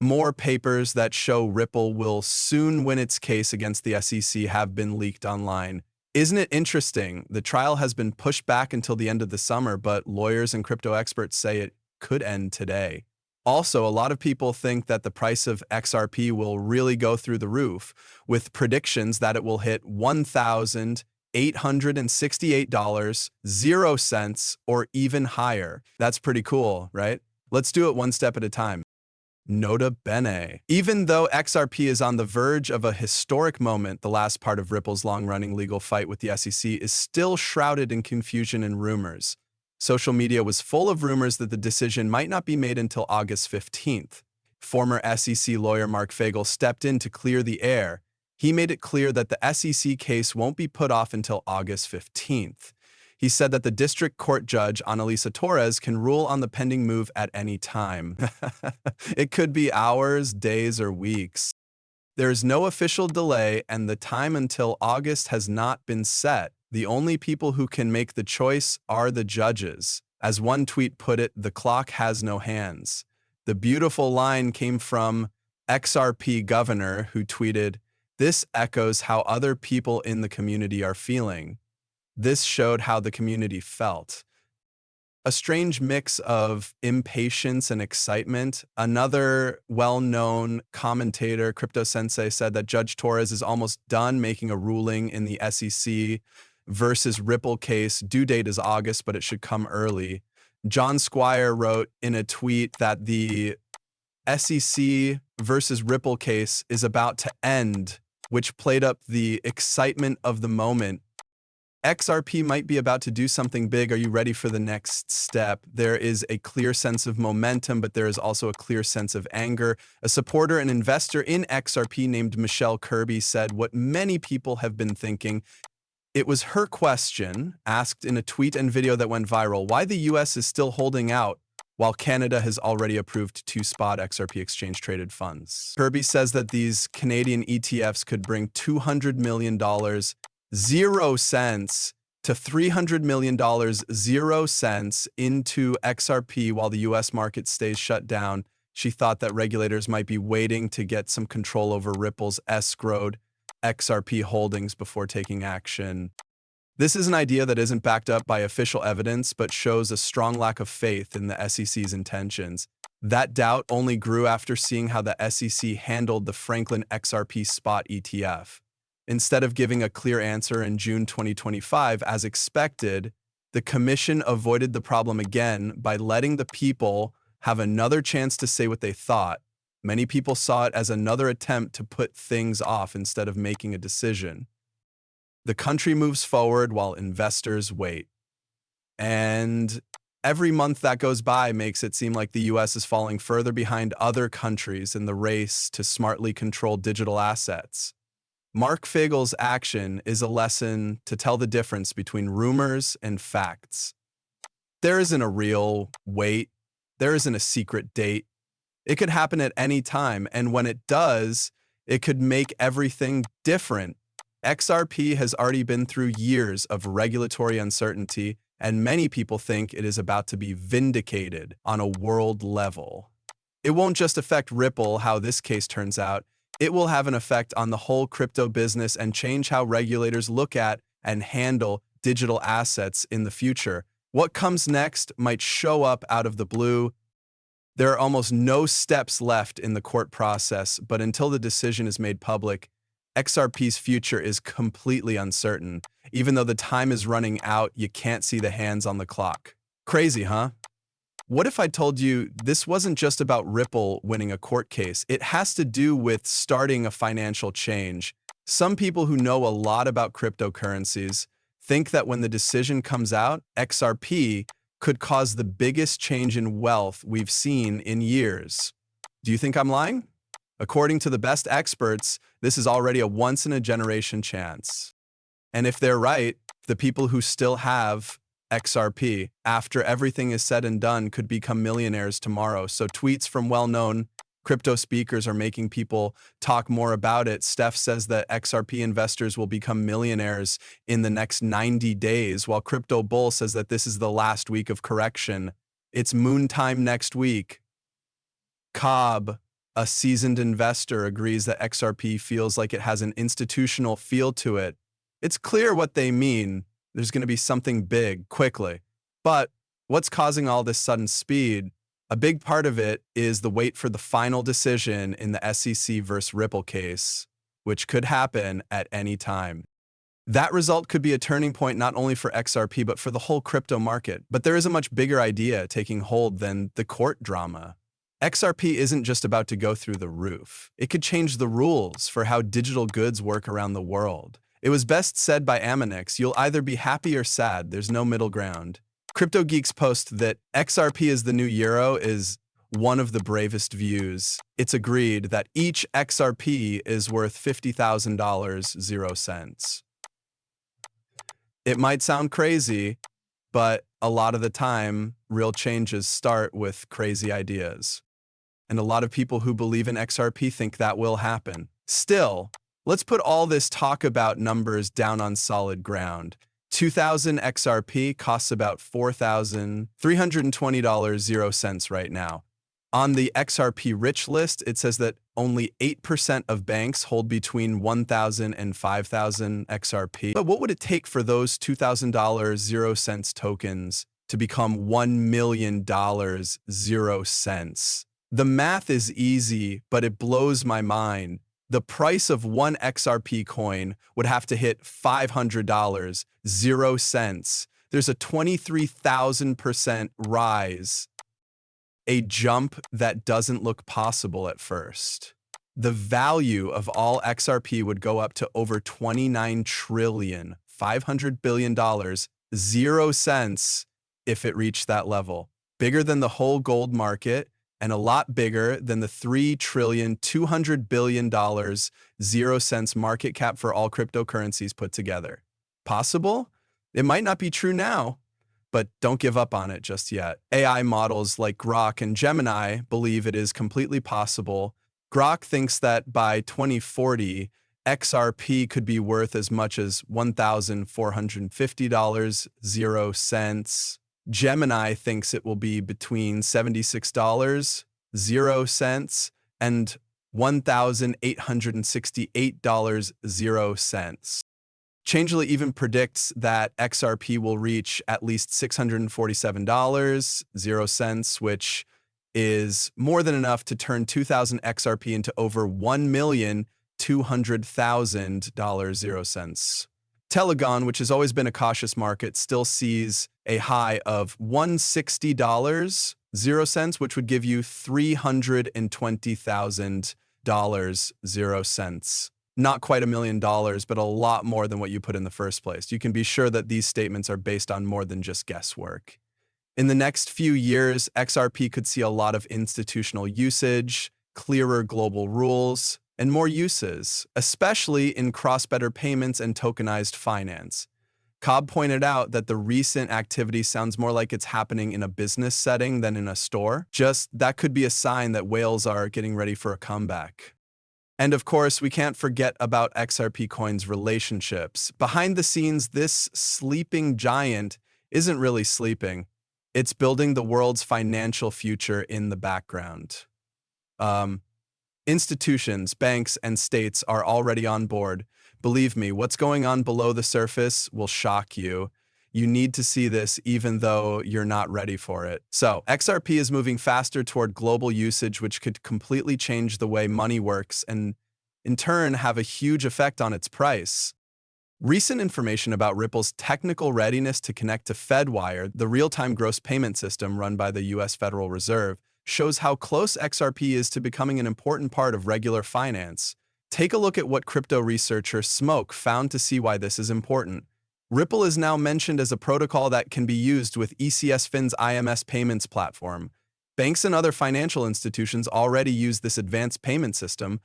More papers that show Ripple will soon win its case against the SEC have been leaked online. Isn't it interesting? The trial has been pushed back until the end of the summer, but lawyers and crypto experts say it could end today. Also, a lot of people think that the price of XRP will really go through the roof, with predictions that it will hit $1,868.00 or even higher. That's pretty cool, right? Let's do it one step at a time. Nota bene. Even though XRP is on the verge of a historic moment, the last part of Ripple's long-running legal fight with the SEC is still shrouded in confusion and rumors. Social media was full of rumors that the decision might not be made until August 15th. Former SEC lawyer Mark Fagel stepped in to clear the air. He made it clear that the SEC case won't be put off until August 15th. He said that the district court judge, Annalisa Torres, can rule on the pending move at any time. It could be hours, days, or weeks. There is no official delay, and the time until August has not been set. The only people who can make the choice are the judges. As one tweet put it, the clock has no hands. The beautiful line came from XRP governor, who tweeted, "This echoes how other people in the community are feeling." This showed how the community felt. A strange mix of impatience and excitement. Another well-known commentator, Crypto Sensei, said that Judge Torres is almost done making a ruling in the SEC versus Ripple case. Due date is August, but it should come early. John Squire wrote in a tweet that the SEC versus Ripple case is about to end, which played up the excitement of the moment. XRP might be about to do something big. Are you ready for the next step? There is a clear sense of momentum, but there is also a clear sense of anger. A supporter and investor in XRP named Michelle Kirby said what many people have been thinking. It was her question, asked in a tweet and video that went viral, why the US is still holding out while Canada has already approved 2 spot XRP exchange-traded funds. Kirby says that these Canadian ETFs could bring $200 million 0 cents to $300 million 0 cents into XRP while the US market stays shut down. She thought that regulators might be waiting to get some control over Ripple's escrowed XRP holdings before taking action. This is an idea that isn't backed up by official evidence, but shows a strong lack of faith in the SEC's intentions. That doubt only grew after seeing how the SEC handled the Franklin XRP spot ETF. Instead of giving a clear answer in June 2025, as expected, the commission avoided the problem again by letting the people have another chance to say what they thought. Many people saw it as another attempt to put things off instead of making a decision. The country moves forward while investors wait. And every month that goes by makes it seem like the US is falling further behind other countries in the race to smartly control digital assets. Mark Fagel's action is a lesson to tell the difference between rumors and facts. There isn't a real wait. There isn't a secret date. It could happen at any time, and when it does, it could make everything different. XRP has already been through years of regulatory uncertainty, and many people think it is about to be vindicated on a world level. It won't just affect Ripple, how this case turns out. It will have an effect on the whole crypto business and change how regulators look at and handle digital assets in the future. What comes next might show up out of the blue. There are almost no steps left in the court process, but until the decision is made public, XRP's future is completely uncertain. Even though the time is running out, you can't see the hands on the clock. Crazy, huh? What if I told you this wasn't just about Ripple winning a court case? It has to do with starting a financial change. Some people who know a lot about cryptocurrencies think that when the decision comes out, XRP could cause the biggest change in wealth we've seen in years. Do you think I'm lying? According to the best experts, this is already a once-in-a-generation chance. And if they're right, the people who still have XRP, after everything is said and done, could become millionaires tomorrow. So tweets from well-known crypto speakers are making people talk more about it. Steph says that XRP investors will become millionaires in the next 90 days, while Crypto Bull says that this is the last week of correction. It's moon time next week. Cobb, A seasoned investor agrees that XRP feels like it has an institutional feel to it. It's clear what they mean. There's going to be something big quickly. But what's causing all this sudden speed? A big part of it is the wait for the final decision in the SEC versus Ripple case, which could happen at any time. That result could be a turning point not only for XRP but for the whole crypto market. But there is a much bigger idea taking hold than the court drama. XRP isn't just about to go through the roof. It could change the rules for how digital goods work around the world. It was best said by Aminex, you'll either be happy or sad, there's no middle ground. Crypto Geeks post that XRP is the new euro is one of the bravest views. It's agreed that each XRP is worth $50,000, 0 cents. It might sound crazy, but a lot of the time, real changes start with crazy ideas. And a lot of people who believe in XRP think that will happen. Still, let's put all this talk about numbers down on solid ground. 2,000 XRP costs about $4,320, 0 cents right now. On the XRP rich list, it says that only 8% of banks hold between 1,000 and 5,000 XRP. But what would it take for those $2,000 0 cents tokens to become $1 million 0 cents? The math is easy, but it blows my mind. The price of one XRP coin would have to hit $500, 0 cents. There's a 23,000% rise, a jump that doesn't look possible at first. The value of all XRP would go up to over $29 trillion, $500 billion, 0 cents if it reached that level. Bigger than the whole gold market, and a lot bigger than the $3 trillion, $200 billion, 0 cents market cap for all cryptocurrencies put together. Possible? It might not be true now, but don't give up on it just yet. AI models like Grok and Gemini believe it is completely possible. Grok thinks that by 2040, XRP could be worth as much as $1,450, 0 cents. Gemini thinks it will be between $76, 0 cents, and $1,868, 0 cents. Changelly even predicts that XRP will reach at least $647, 0 cents, which is more than enough to turn 2,000 XRP into over $1,200,000, 0 cents. Telegon, which has always been a cautious market, still sees a high of $160, 0 cents, which would give you $320,000, 0 cents. Not quite $1 million, but a lot more than what you put in the first place. You can be sure that these statements are based on more than just guesswork. In the next few years, XRP could see a lot of institutional usage, clearer global rules, and more uses, especially in cross-border payments and tokenized finance. Cobb pointed out that the recent activity sounds more like it's happening in a business setting than in a store. Just that could be a sign that whales are getting ready for a comeback. And of course, we can't forget about XRP Coin's relationships. Behind the scenes, this sleeping giant isn't really sleeping. It's building the world's financial future in the background. Institutions, banks, and states are already on board. Believe me, what's going on below the surface will shock you. You need to see this even though you're not ready for it. So, XRP is moving faster toward global usage, which could completely change the way money works and, in turn, have a huge effect on its price. Recent information about Ripple's technical readiness to connect to FedWire, the real-time gross payment system run by the U.S. Federal Reserve, shows how close XRP is to becoming an important part of regular finance. Take a look at what crypto researcher Smoke found to see why this is important. Ripple is now mentioned as a protocol that can be used with ECS Fin's IMS payments platform. Banks and other financial institutions already use this advanced payment system,